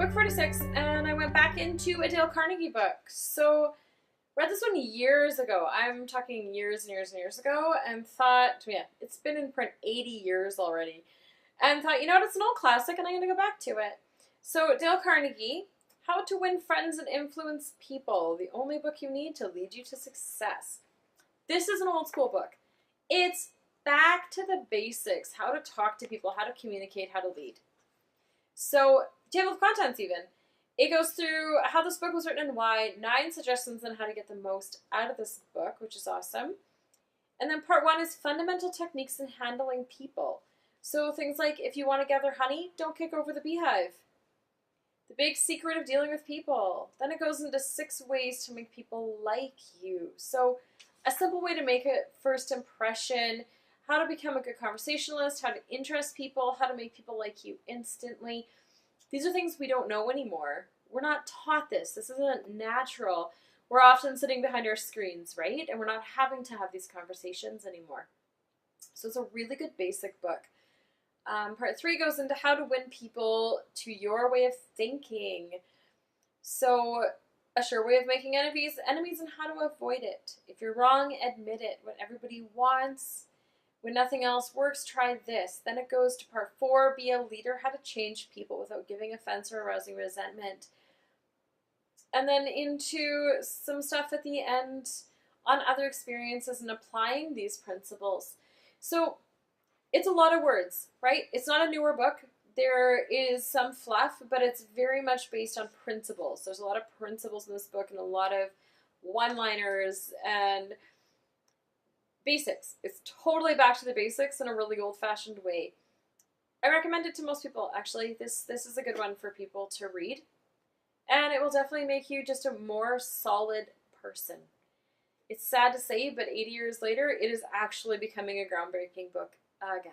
Book 46, and I went back into a Dale Carnegie book. So, read this one years ago. I'm talking years and years and years ago, and thought, yeah, it's been in print 80 years already. And thought, you know what, it's an old classic, and I'm going to go back to it. So, Dale Carnegie, How to Win Friends and Influence People, the only book you need to lead you to success. This is an old school book. It's back to the basics, how to talk to people, how to communicate, how to lead. So, table of contents even. It goes through how this book was written and why, 9 suggestions on how to get the most out of this book, which is awesome. And then part 1 is fundamental techniques in handling people. So things like, if you want to gather honey, don't kick over the beehive. The big secret of dealing with people. Then it goes into 6 ways to make people like you. So a simple way to make a first impression, how to become a good conversationalist, how to interest people, how to make people like you instantly. These are things we don't know anymore. We're not taught this. This isn't natural. We're often sitting behind our screens, right? And we're not having to have these conversations anymore. So it's a really good basic book. Part 3 goes into how to win people to your way of thinking. So a sure way of making enemies and how to avoid it. If you're wrong, admit it. What everybody wants. When nothing else works, try this. Then it goes to part 4, be a leader, how to change people without giving offense or arousing resentment. And then into some stuff at the end on other experiences and applying these principles. So it's a lot of words, right? It's not a newer book. There is some fluff, but it's very much based on principles. There's a lot of principles in this book and a lot of one-liners and basics. It's totally back to the basics in a really old-fashioned way. I recommend it to most people, actually. This is a good one for people to read. And it will definitely make you just a more solid person. It's sad to say, but 80 years later, it is actually becoming a groundbreaking book again.